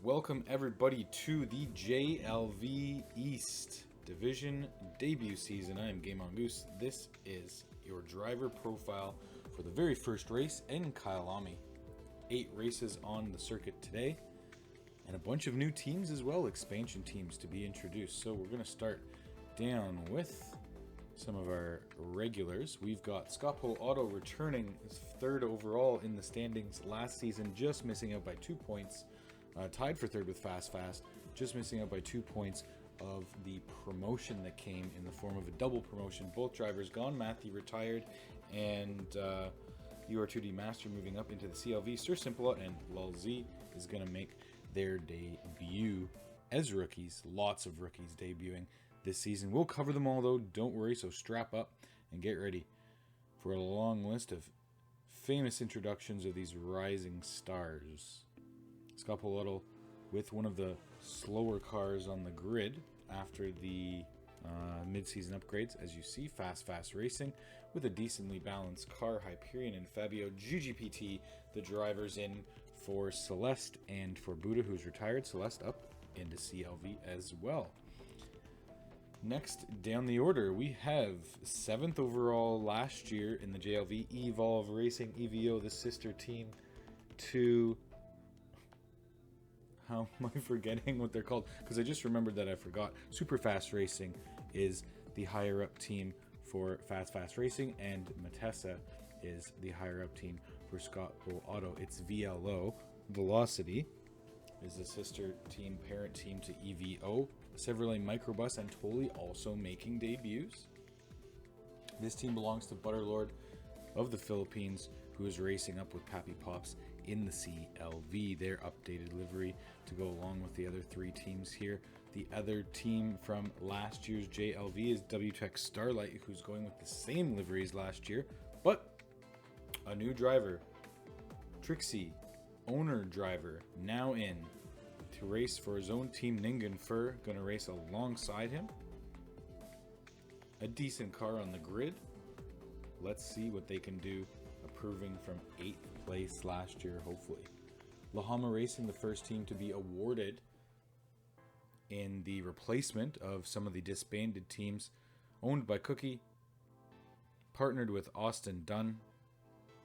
Welcome everybody to the JLV East Division debut season. I am Game On Goose. This is your driver profile for the very first race in Kyalami. 8 races on the circuit today, and a bunch of new teams as well, expansion teams to be introduced. So we're going to start down with some of our regulars. We've got Scopo Auto returning as 3rd overall in the standings last season, just missing out by 2 points. Tied for 3rd with Fast, just missing out by 2 points of the promotion that came in the form of a double promotion. Both drivers gone. Matthew retired, and UR2D Master moving up into the CLV. Sir Simplot and LulZ is going to make their debut as rookies. Lots of rookies debuting this season. We'll cover them all though, don't worry, so strap up and get ready for a long list of famous introductions of these rising stars. Scapolotto with one of the slower cars on the grid after the mid-season upgrades. As you see, Fast Racing with a decently balanced car. Hyperion and Fabio. GGPT, the drivers in for Celeste and for Buddha, who's retired. Celeste up into CLV as well. Next, down the order, we have 7th overall last year in the JLV, Evolve Racing, EVO, the sister team to... How am I forgetting what they're called? Because I just remembered that I forgot. Super Fast Racing is the higher up team for Fast Racing, and Matessa is the higher up team for Scopo Auto. It's VLO. Velocity is the sister team, parent team to EVO. Chevrolet Microbus and Toli also making debuts. This team belongs to Butterlord of the Philippines, who is racing up with Pappy Pops in the CLV. Their updated livery to go along with the other 3 teams here. The other team from last year's JLV is WTech Starlight, who's going with the same livery as last year, but a new driver, Trixie, owner driver, now in to race for his own team. Ningen Fur going to race alongside him. A decent car on the grid. Let's see what they can do, improving from 8th place last year, hopefully. Lahama Racing, the first team to be awarded in the replacement of some of the disbanded teams, owned by Cookie, partnered with Austin Dunn,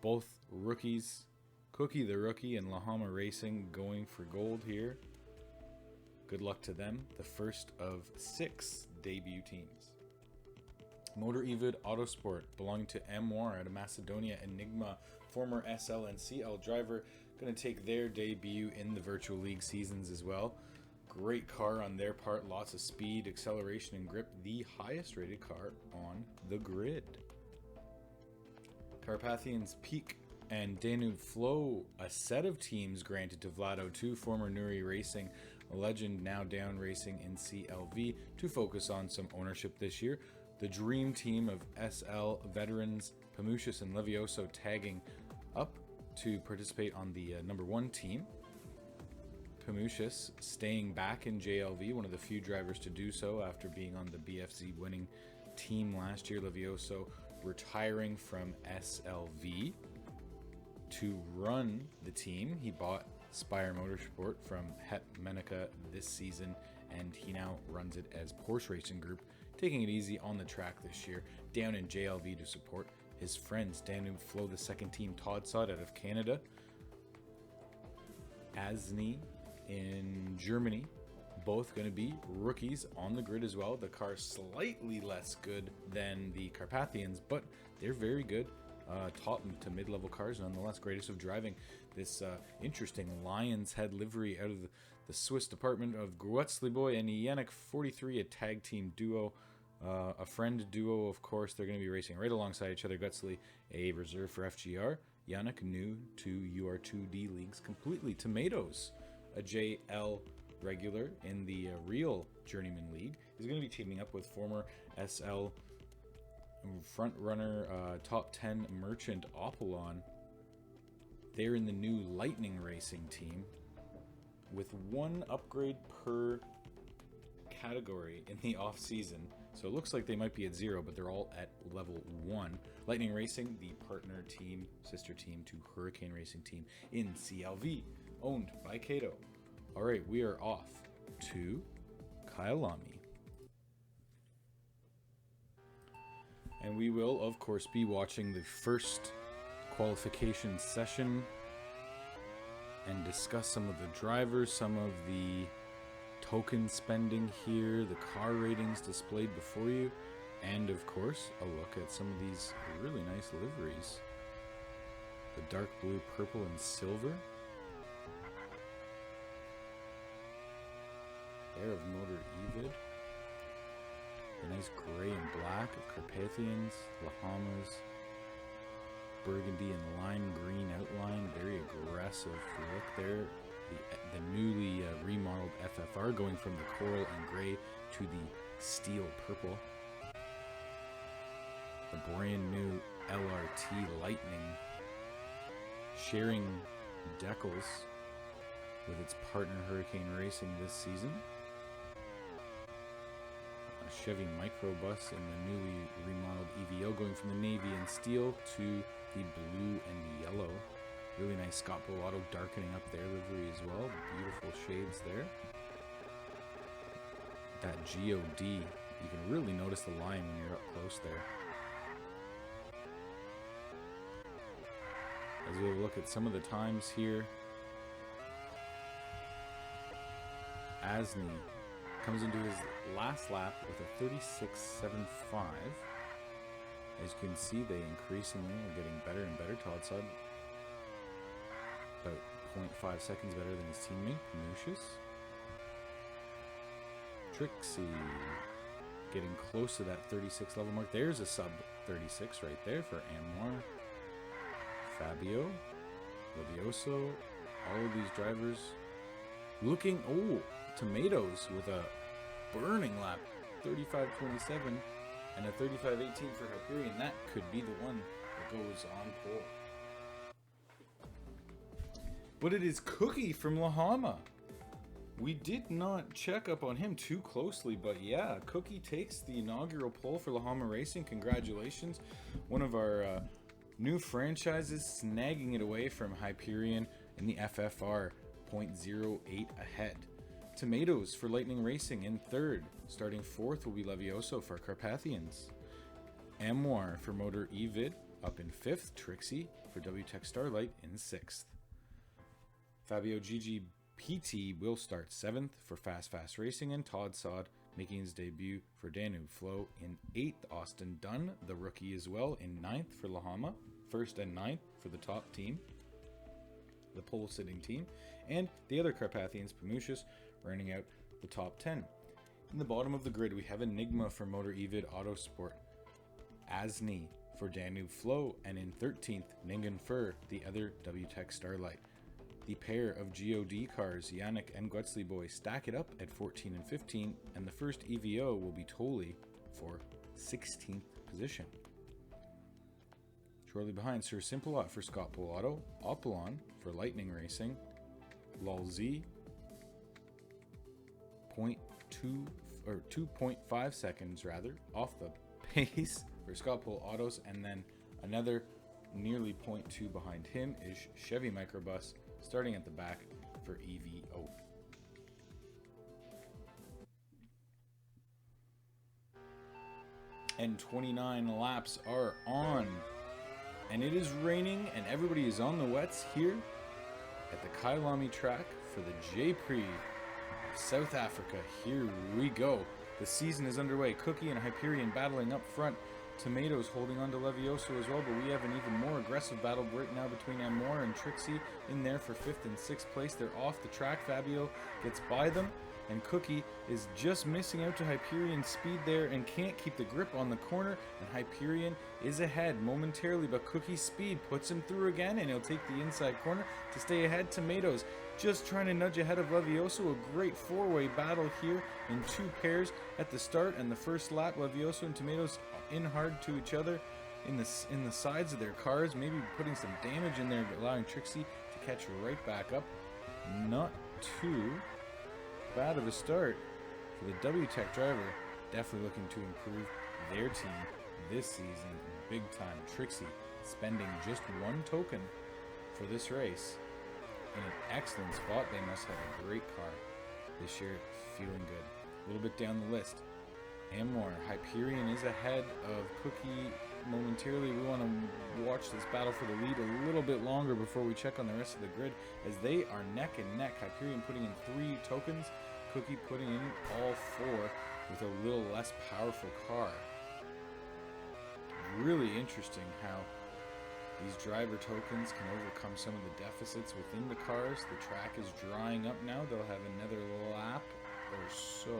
both rookies. Cookie the rookie and Lahama Racing going for gold here. Good luck to them, the first of 6 debut teams. Motor Evid Autosport, belonging to M1 out of Macedonia, Enigma, former SL and CL driver, going to take their debut in the Virtual League seasons as well. Great car on their part, lots of speed, acceleration, and grip. The highest rated car on the grid. Carpathians Peak and Danube Flow, a set of teams granted to Vlado 2, former Nuri Racing legend, now down racing in CLV, to focus on some ownership this year. The dream team of SL veterans Pamucius and Levioso tagging up to participate on the number 1 team. Pamucius staying back in JLV, one of the few drivers to do so after being on the BFZ winning team last year. Levioso retiring from SLV to run the team. He bought Spire Motorsport from Het Menica this season, and he now runs it as Porsche Racing Group, taking it easy on the track this year, down in JLV to support his friends. Danube Flow, the second team, Todd Sod out of Canada. Asni in Germany, both going to be rookies on the grid as well. The car slightly less good than the Carpathians, but they're very good. Top to mid-level cars nonetheless. Greatest of driving this interesting Lion's Head livery out of the Swiss department of Gruetzliboy and Yannick 43, a tag team duo, a friend duo, of course. They're going to be racing right alongside each other. Gutzley, a reserve for FGR. Yannick, new to UR2D leagues completely. Tomatoes, a JL regular in the real Journeyman League, is going to be teaming up with former SL front runner, top 10 merchant Apollon. They're in the new Lightning Racing team with 1 upgrade per category in the off season. So it looks like they might be at 0, but they're all at level 1. Lightning Racing, the partner team, sister team to Hurricane Racing team in CLV, owned by Kato. All right, we are off to Kyalami. And we will, of course, be watching the first qualification session and discuss some of the drivers, some of the token spending here, the car ratings displayed before you, and of course, a look at some of these really nice liveries. The dark blue, purple, and silver. There of Motor Evid. The nice gray and black of Carpathians, Lahamas, burgundy and lime green outline, very aggressive look there. The newly remodeled FFR going from the coral and gray to the steel purple. The brand new LRT Lightning sharing decals with its partner Hurricane Racing this season. A Chevy microbus in the newly remodeled EVO going from the navy and steel to the blue and yellow. Really nice Scott Bull Auto darkening up their livery as well. Beautiful shades there. That GOD, you can really notice the line when you're up close there. As we look at some of the times here, Asni comes into his last lap with a 36.75. As you can see, they increasingly are getting better and better. Todd Sud about 0.5 seconds better than his teammate, Canisius. Trixie getting close to that 36 level mark. There's a sub 36 right there for Amoir. Fabio, Levioso, all of these drivers looking, Tomatoes with a burning lap, 35.27 and a 35.18 for Hyperion. That could be the one that goes on pole. But it is Cookie from Lahama. We did not check up on him too closely, but yeah, Cookie takes the inaugural pole for Lahama Racing. Congratulations. One of our new franchises snagging it away from Hyperion in the FFR, 0.08 ahead. Tomatoes for Lightning Racing in third. Starting fourth will be Levioso for Carpathians. Amoir for Motor Evid up in fifth. Trixie for WTech Starlight in sixth. Fabio GGPT will start seventh for Fast Racing, and Todd Sod making his debut for Danube Flow in eighth. Austin Dunn, the rookie as well, in ninth for Lahama. First and ninth for the top team, the pole sitting team, and the other Carpathians, Pamucius, rounding out the top 10. In the bottom of the grid, we have Enigma for Motor Evid Autosport, Asni for Danube Flow, and in 13th, Ningen Fur, the other WTech Starlight. The pair of GOD cars, Yannick and Guetzley Boy, stack it up at 14 and 15, and the first EVO will be Tolly for 16th position. Shortly behind, Sir Simplot for Scott Pool Auto, Opelon for Lightning Racing, Lulz 2.5 seconds off the pace for Scott Pool Autos, and then another nearly 0.2 behind him is Chevy Microbus, starting at the back for EVO. And 29 laps are on. And it is raining, and everybody is on the wets here at the Kyalami track for the J-Prix of South Africa. Here we go. The season is underway. Cookie and Hyperion battling up front. Tomatoes holding on to Levioso as well, but we have an even more aggressive battle right now between Amoir and Trixie in there for 5th and 6th place. They're off the track. Fabio gets by them, and Cookie is just missing out to Hyperion's speed there and can't keep the grip on the corner, and Hyperion is ahead momentarily, but Cookie's speed puts him through again, and he'll take the inside corner to stay ahead. Tomatoes just trying to nudge ahead of Levioso. A great four-way battle here in two pairs at the start and the first lap. Levioso and Tomatoes in hard to each other in the sides of their cars, maybe putting some damage in there, allowing Trixie to catch right back up. Not too bad of a start for the WTech driver. Definitely looking to improve their team this season big time. Trixie spending just one token for this race. in an excellent spot. They must have a great car this year, feeling good. A little bit down the list. Amor, Hyperion is ahead of Cookie momentarily. We want to watch this battle for the lead a little bit longer before we check on the rest of the grid, as they are neck and neck. Hyperion putting in 3 tokens, Cookie putting in all 4 with a little less powerful car. Really interesting how these driver tokens can overcome some of the deficits within the cars. The track is drying up now. They'll have another lap or so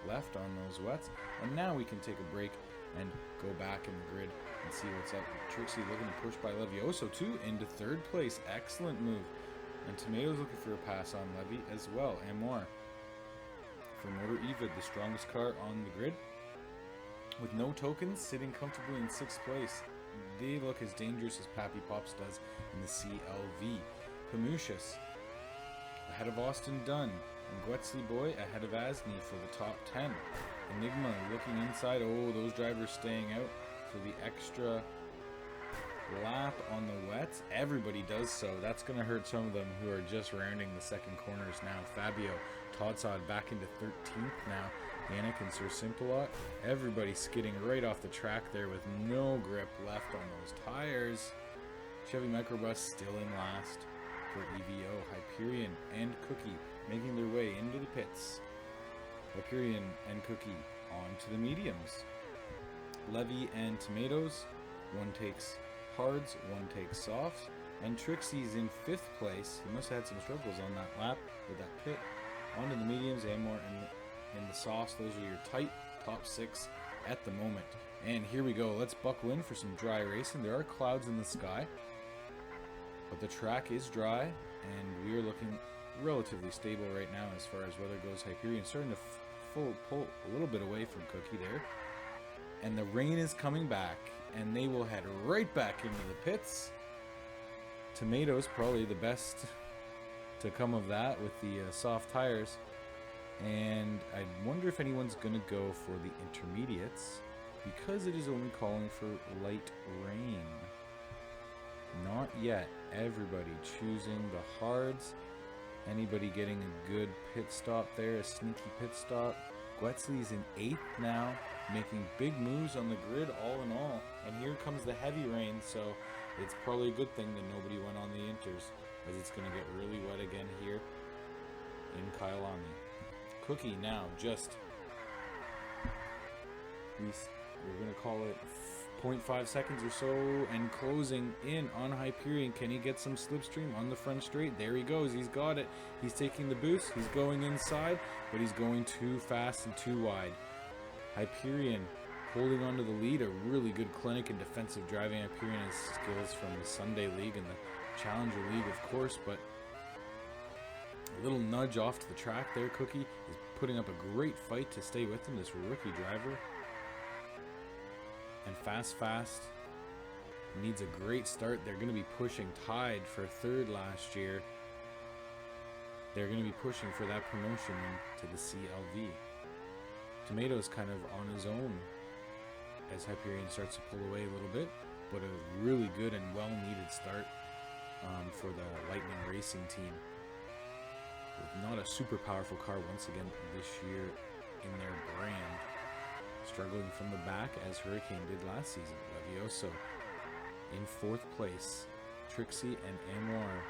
left on those wets, and now we can take a break and go back in the grid and see what's up. Trixie looking to push by Levioso too into 3rd place. Excellent move. And Tomatoes looking for a pass on Levy as well. And more for Motor Evid, the strongest car on the grid with no tokens, sitting comfortably in 6th place. They look as dangerous as Pappy Pops does in the CLV. Pamucius ahead of Austin Dunn, and Guetzli Boy ahead of Asni for the top 10. Enigma looking inside. Oh, those drivers staying out for the extra lap on the wets. Everybody does so. That's going to hurt some of them who are just rounding the second corners now. Fabio, Toddsod back into 13th now. Yannick and Sir Simpalot. Everybody skidding right off the track there with no grip left on those tires. Chevy Microbus still in last for EVO. Hyperion and Cookie making their way into the pits. Hyperion and Cookie on to the mediums. Levy and Tomatoes. One takes hards, one takes softs. And Trixie's in 5th place. He must have had some struggles on that lap with that pit. On to the mediums, Amor and the softs. Those are your tight top 6 at the moment. And here we go. Let's buckle in for some dry racing. There are clouds in the sky, but the track is dry, and we are looking relatively stable right now as far as weather goes. Hyperion starting to pull a little bit away from Cookie there. And the rain is coming back, and they will head right back into the pits. Tomatoes probably the best to come of that with the soft tires. And I wonder if anyone's going to go for the intermediates, because it is only calling for light rain. Not yet. Everybody choosing the hards. Anybody getting a good pit stop there, a sneaky pit stop. Guetzli's in 8th now, making big moves on the grid all in all. And here comes the heavy rain, so it's probably a good thing that nobody went on the inters, as it's going to get really wet again here in Kyalami. Cookie now just, we're going to call it 0.5 seconds or so, and closing in on Hyperion. Can he get some slipstream on the front straight? There he goes. He's got it. He's taking the boost. He's going inside, but he's going too fast and too wide. Hyperion holding on to the lead. A really good clinic in defensive driving. Hyperion has skills from the Sunday League and the Challenger League, of course, but a little nudge off to the track there. Cookie is putting up a great fight to stay with him, this rookie driver. And Fast needs a great start. They're going to be pushing, tied for 3rd last year. They're going to be pushing for that promotion to the CLV. Tomatoes kind of on his own as Hyperion starts to pull away a little bit, but a really good and well-needed start for the Lightning Racing team. With not a super powerful car once again this year in their brand. Struggling from the back as Hurricane did last season. Levioso in 4th place. Trixie and Amor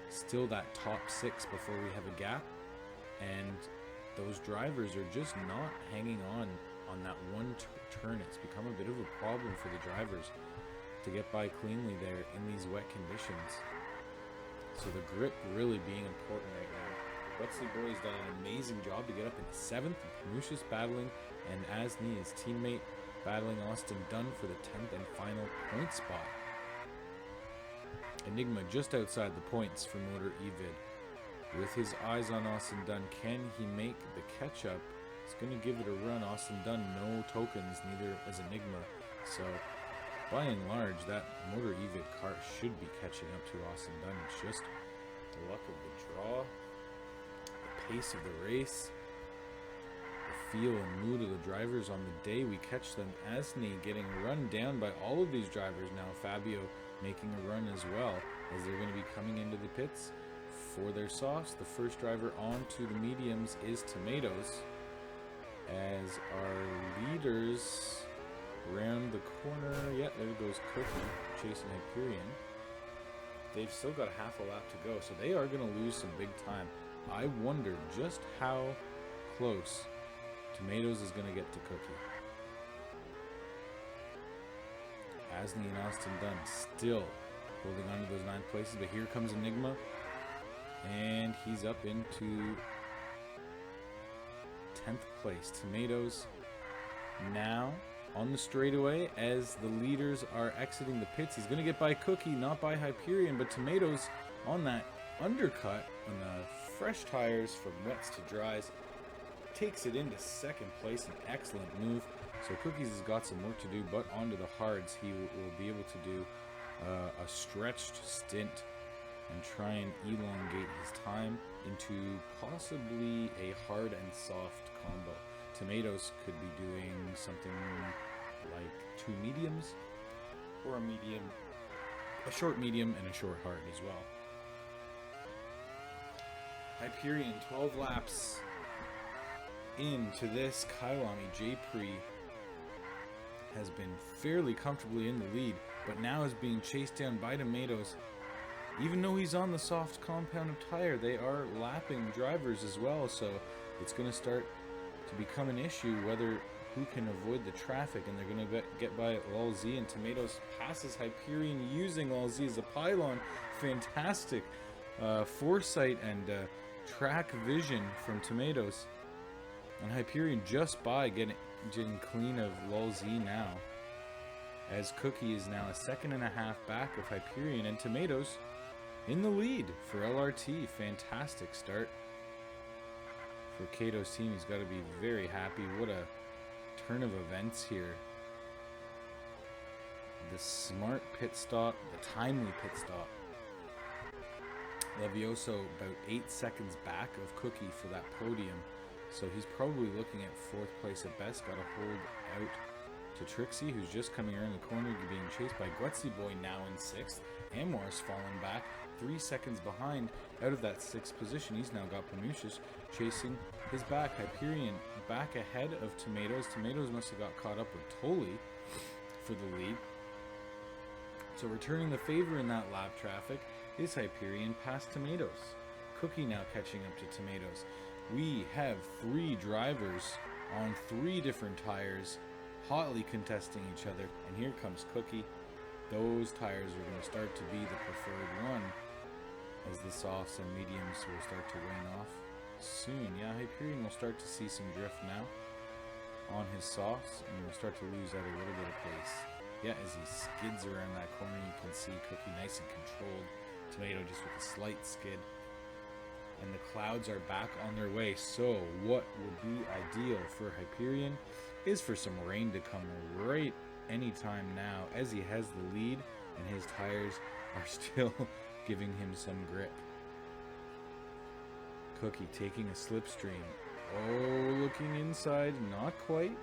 still that top 6 before we have a gap. And those drivers are just not hanging on that one turn. It's become a bit of a problem for the drivers to get by cleanly there in these wet conditions. So the grip really being important right now. Guetzli Boy has done an amazing job to get up into 7th. Pamucius battling, and Asni, his teammate, battling Austin Dunn for the 10th and final point spot. Enigma just outside the points for Motor Evid. With his eyes on Austin Dunn, can he make the catch-up? He's going to give it a run. Austin Dunn, no tokens, neither as Enigma. So, by and large, that Motor Evid car should be catching up to Austin Dunn. It's just the luck of the draw, the pace of the race, the feel and mood of the drivers on the day we catch them. Asni getting run down by all of these drivers now. Fabio making a run as well. as they're going to be coming into the pits for their softs. The first driver onto the mediums is Tomatoes, as our leaders round the corner. Yeah, there goes Cookie chasing Hyperion. They've still got half a lap to go, so they are going to lose some big time. I wonder just how close Tomatoes is going to get to Cookie. Asney and Austin Dunn still holding on to those 9th places, but here comes Enigma, and he's up into 10th place. Tomatoes now on the straightaway as the leaders are exiting the pits. He's going to get by Cookie, not by Hyperion, but Tomatoes on that undercut on the fresh tires from wets to dries takes it into 2nd place. An excellent move. So Cookies has got some work to do, but onto the hards he will be able to do a stretched stint and try and elongate his time into possibly a hard and soft combo. Tomatoes could be doing something like 2 mediums, or a short medium and a short hard as well. Hyperion 12 laps into this. Kyalami J-Prix has been fairly comfortably in the lead, but now is being chased down by Tomatoes. Even though he's on the soft compound tire, they are lapping drivers as well, so it's going to start to become an issue whether who can avoid the traffic, and they're going to get by Lol Z, and Tomatoes passes Hyperion using Lol Z as a pylon. Fantastic foresight and track vision from Tomatoes, and Hyperion just by getting clean of Lol Z now, as Cookie is now a 2.5 seconds back of Hyperion, and Tomatoes in the lead for LRT. Fantastic start for Kato's team. He's got to be very happy. What a turn of events here. The smart pit stop, the timely pit stop. Levioso about 8 seconds back of Cookie for that podium, so he's probably looking at 4th place at best. Got to hold out to Trixie, who's just coming around the corner, being chased by Gutsy Boy now in 6th. Amor's fallen back 3 seconds behind out of that 6th position. He's now got Panucius chasing his back. Hyperion back ahead of Tomatoes. Tomatoes must have got caught up with Toli for the lead. So returning the favor in that lap traffic is Hyperion past Tomatoes. Cookie now catching up to Tomatoes. We have 3 drivers on 3 different tires hotly contesting each other, and here comes Cookie. Those tires are going to start to be the preferred one as the softs and mediums will start to wane off soon. Yeah, Hyperion will start to see some drift now on his softs, and will start to lose out a little bit of pace. Yeah, as he skids around that corner, you can see Cookie nice and controlled. Tomato just with a slight skid. And the clouds are back on their way. So what will be ideal for Hyperion is for some rain to come right anytime now, as he has the lead and his tires are still giving him some grip. Cookie taking a slipstream. Oh, looking inside, not quite.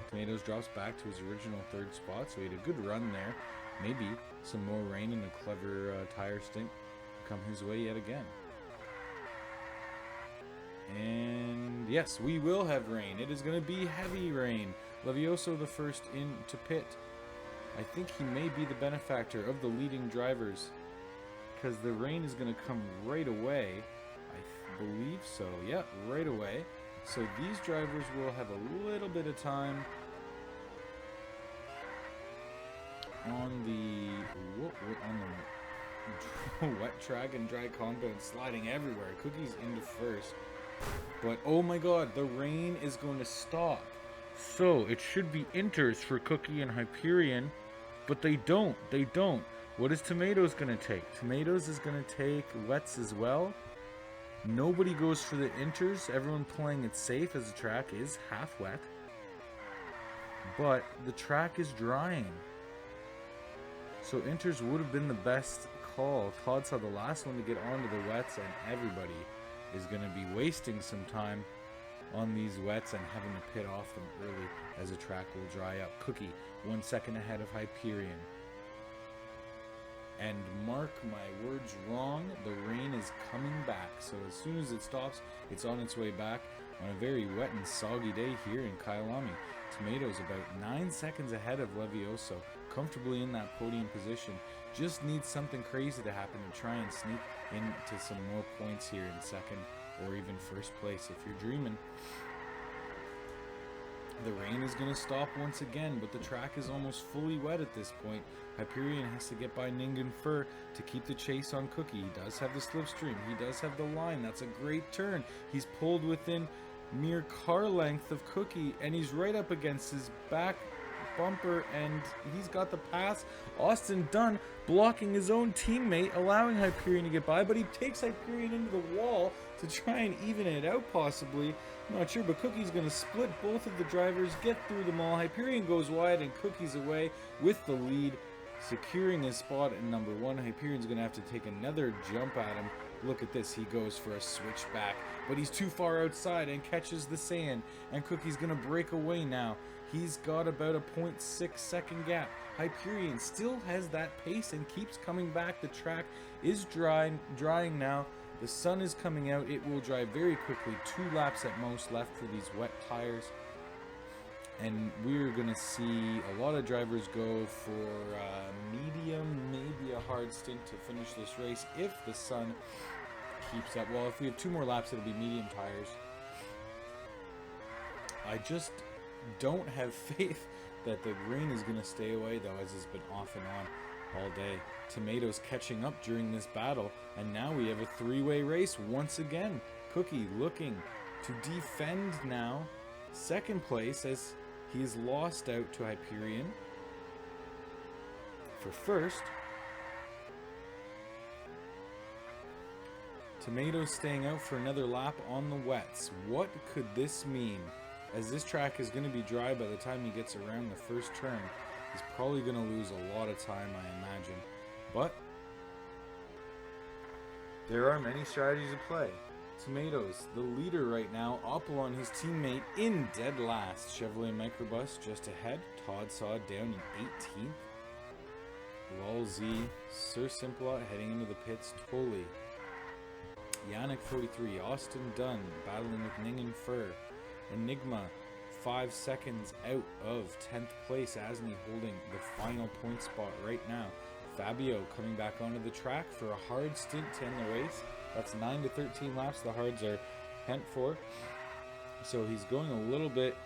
Tomatoes drops back to his original 3rd spot, so he had a good run there. Maybe some more rain and a clever tire stint come his way yet again. And yes, we will have rain. It is going to be heavy rain. Levioso the first into pit. I think he may be the benefactor of the leading drivers, because the rain is going to come right away. I believe so. Yeah, right away. So these drivers will have a little bit of time on the wet track and dry compound, sliding everywhere. Cookie's into first, but oh my god, the rain is going to stop. So it should be inters for Cookie and Hyperion, but they don't. What is Tomatoes going to take? Tomatoes is going to take wets as well. Nobody goes for the inters. Everyone playing it safe, as the track is half wet, but the track is drying. So inters would have been the best call. Todd saw the last one to get onto the wets, and everybody is going to be wasting some time on these wets and having to pit off them early as the track will dry up. Cookie 1 second ahead of Hyperion. And mark my words wrong, the rain is coming back. So as soon as it stops, it's on its way back on a very wet and soggy day here in Kyalami. Tomatoes about 9 seconds ahead of Levioso, comfortably in that podium position. Just needs something crazy to happen to try and sneak into some more points here in second or even first place if you're dreaming. The rain is going to stop once again, but the track is almost fully wet at this point. Hyperion has to get by Ningen Fur to keep the chase on Cookie. He does have the slipstream. He does have the line. That's a great turn. He's pulled within mere car length of Cookie, and he's right up against his back bumper, and he's got the pass. Austin Dunn blocking his own teammate, allowing Hyperion to get by, but he takes Hyperion into the wall to try and even it out possibly. I'm not sure, but Cookie's going to split both of the drivers, get through them all. Hyperion goes wide and Cookie's away with the lead, securing his spot at number 1. Hyperion's going to have to take another jump at him. Look at this, he goes for a switchback, but he's too far outside and catches the sand, and Cookie's going to break away now. He's got about a 0.6 second gap. Hyperion still has that pace and keeps coming back. The track is drying now. The sun is coming out. It will dry very quickly. 2 laps at most left for these wet tires. And we're going to see a lot of drivers go for medium, maybe a hard stint to finish this race if the sun keeps up. Well, if we have 2 more laps, it'll be medium tires. I just don't have faith that the rain is going to stay away, though, as it's been off and on all day. Tomatoes catching up during this battle, and now we have a 3-way race once again. Cookie looking to defend now second place as he is lost out to Hyperion for first. Tomatoes staying out for another lap on the wets. What could this mean? As this track is going to be dry by the time he gets around the first turn, he's probably going to lose a lot of time, I imagine. But there are many strategies at play. Tomatoes, the leader right now, up on his teammate in dead last. Chevrolet Microbus just ahead. Todd Saw down in 18th. Lol Z, Sir Simplot heading into the pits. Tolly. Yannick 43, Austin Dunn battling with Ningen Fur. Enigma 5 seconds out of 10th place. Asney holding the final point spot right now. Fabio coming back onto the track for a hard stint to end the race. That's 9 to 13 laps the hards are pent for. So he's going a little bit,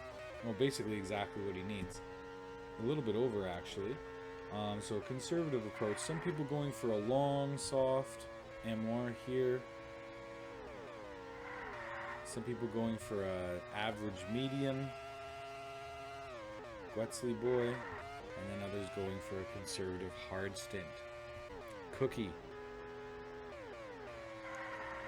well, basically exactly what he needs. A little bit over, actually. So a conservative approach. Some people going for a long, soft M1 here. Some people going for a average medium, Guetzley boy, and then others going for a conservative hard stint. Cookie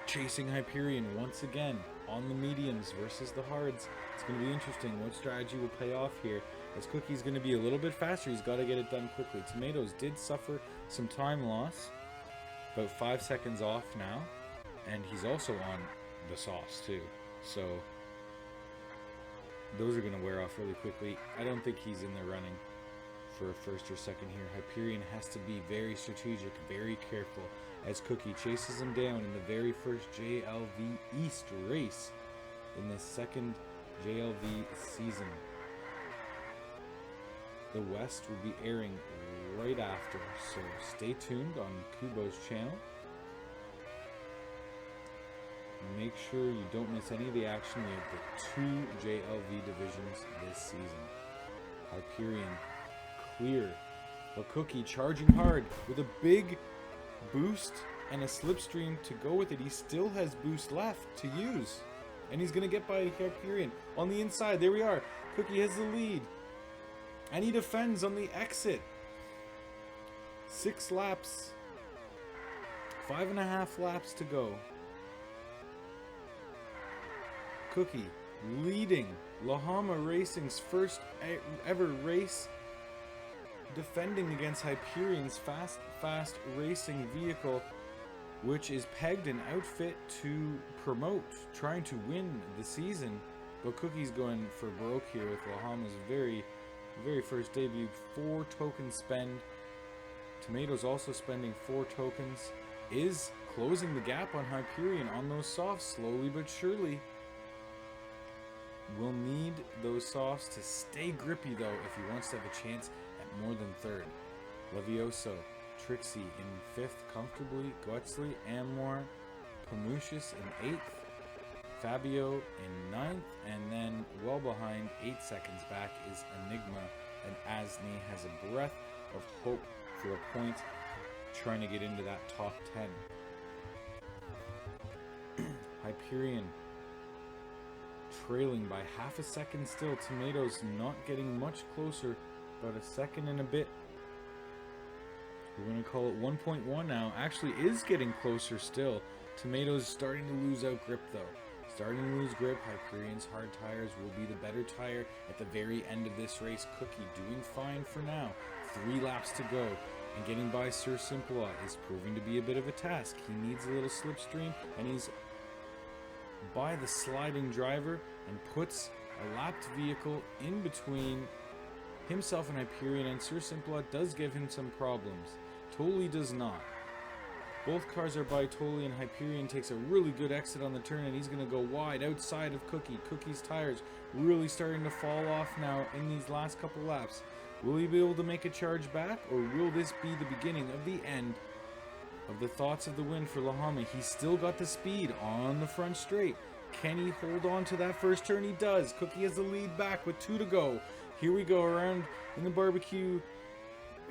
chasing Hyperion once again on the mediums versus the hards. It's going to be interesting what strategy will pay off here, as Cookie's going to be a little bit faster. He's got to get it done quickly. Tomatoes did suffer some time loss, about 5 seconds off now, and he's also on the sauce too, so those are going to wear off really quickly. I don't think he's in the running for a first or second here. Hyperion has to be very strategic, very careful, as Cookie chases him down in the very first JLV East race in the second JLV season. The West will be airing right after, so stay tuned on Kubo's channel. Make sure you don't miss any of the action. We have the 2 JLV divisions this season. Hyperion clear, but Cookie charging hard with a big boost and a slipstream to go with it. He still has boost left to use, and he's going to get by Hyperion on the inside. There we are. Cookie has the lead, and he defends on the exit. 6 laps, 5.5 laps to go. Cookie leading Lahama Racing's first ever race, defending against Hyperion's fast racing vehicle, which is pegged an outfit to promote, trying to win the season. But Cookie's going for broke here with Lahama's very first debut. 4 token spend Tomatoes also spending 4 tokens, is closing the gap on Hyperion on those softs slowly but surely. Will need those softs to stay grippy though if he wants to have a chance at more than 3rd. Levioso, Trixie in 5th comfortably, Guetzli, Amor, Pamucius in 8th, Fabio in 9th, and then well behind, 8 seconds back, is Enigma, and Asni has a breath of hope for a point, trying to get into that top 10. Hyperion trailing by half a second still. Tomatoes not getting much closer, about a second and a bit. We're going to call it 1.1 now. Actually is getting closer still. Tomatoes starting to lose out grip though. Starting to lose grip. Hyperion's hard tires will be the better tire at the very end of this race. Cookie doing fine for now. 3 laps to go. And getting by Sir Simplot is proving to be a bit of a task. He needs a little slipstream, and he's by the sliding driver and puts a lapped vehicle in between himself and Hyperion, and Sir Simplot does give him some problems. Totally does not. Both cars are by Totally, and Hyperion takes a really good exit on the turn, and he's going to go wide outside of Cookie. Cookie's tires really starting to fall off now in these last couple laps. Will he be able to make a charge back, or will this be the beginning of the end of the thoughts of the win for Lahama? He's still got the speed on the front straight. Can he hold on to that first turn? He does. Cookie has the lead back with 2 to go. Here we go around in the barbecue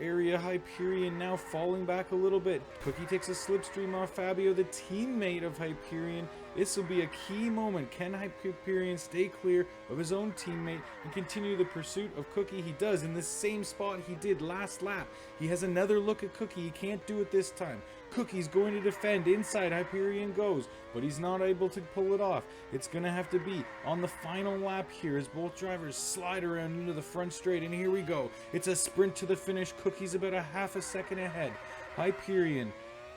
area. Hyperion now falling back a little bit. Cookie takes a slipstream off Fabio, the teammate of Hyperion. This will be a key moment. Can Hyperion stay clear of his own teammate and continue the pursuit of Cookie? He does in the same spot he did last lap. He has another look at Cookie. He can't do it this time. Cookie's going to defend. Inside Hyperion goes, but he's not able to pull it off. It's going to have to be on the final lap here as both drivers slide around into the front straight, and here we go. It's a sprint to the finish. Cookie's about a half a second ahead. Hyperion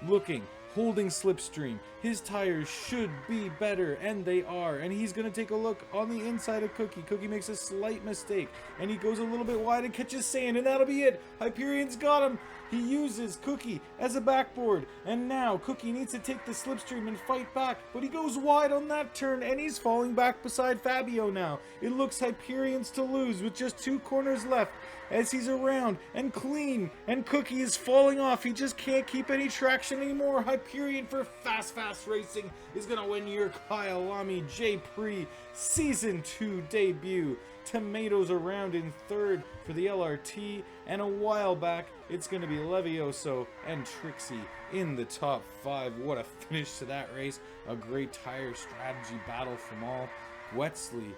looking, holding slipstream. His tires should be better, and they are. And he's going to take a look on the inside of Cookie. Cookie makes a slight mistake, and he goes a little bit wide and catches sand, and that'll be it. Hyperion's got him. He uses Cookie as a backboard, and now Cookie needs to take the slipstream and fight back, but he goes wide on that turn, and he's falling back beside Fabio now. It looks Hyperion's to lose with just 2 corners left as he's around and clean, and Cookie is falling off. He just can't keep any traction anymore. Hyperion for Fast Racing is going to win your Kyalami J-Prix Season 2 debut. Tomatoes around in 3rd for the LRT, and a while back it's going to be Levioso and Trixie in the top 5. What a finish to that race. A great tire strategy battle from all. Guetzli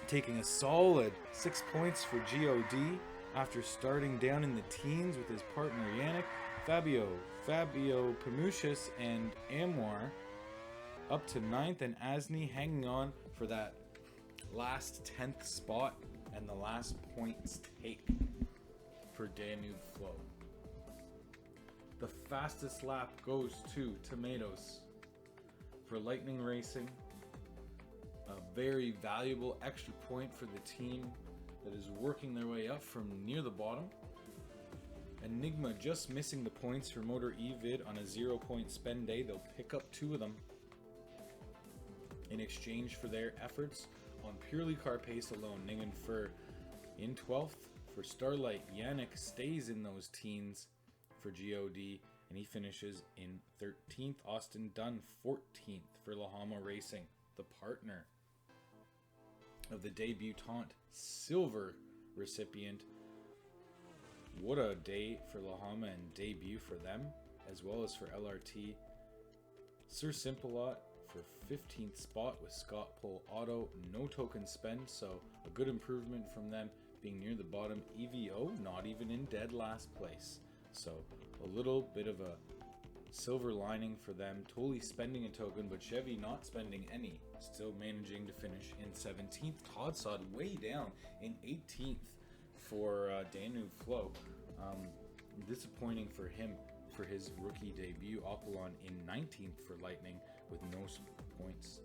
taking a solid 6 points for GOD after starting down in the teens with his partner Yannick. Fabio, Pamucius, and Amor up to 9th, and Asni hanging on for that last 10th spot and the last points take for Danube Flow. The fastest lap goes to Tomatoes for Lightning Racing. A very valuable extra point for the team that is working their way up from near the bottom. Enigma just missing the points for Motor Evid on a 0-point spend day. They'll pick up 2 of them in exchange for their efforts on purely car pace alone. Ningen Fur in 12th for Starlight. Yannick stays in those teens for GOD, and he finishes in 13th. Austin Dunn 14th for Lahama Racing, the partner of the debutante silver recipient. What a day for Lahama and debut for them, as well as for LRT. Sir Simplot for 15th spot with Scott Pole Auto. No token spend, so a good improvement from them being near the bottom. EVO not even in dead last place, so a little bit of a silver lining for them. Totally spending a token, but Chevy not spending any, still managing to finish in 17th. Todd Sod way down in 18th for Danube Flow. Disappointing for him for his rookie debut. Apollon in 19th for Lightning with no points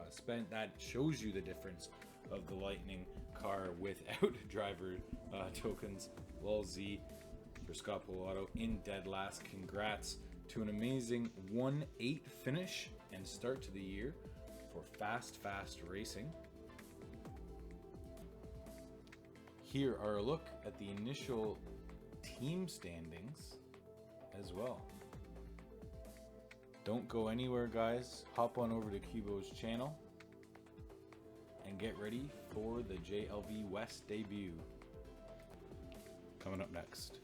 spent. That shows you the difference of the Lightning car without driver tokens. Lol Z for for Scott Pilato in dead last. Congrats to an amazing 1-8 finish and start to the year for Fast Racing. Here are a look at the initial team standings as well. Don't go anywhere, guys. Hop on over to Cubo's channel and get ready for the JLV West debut. Coming up next.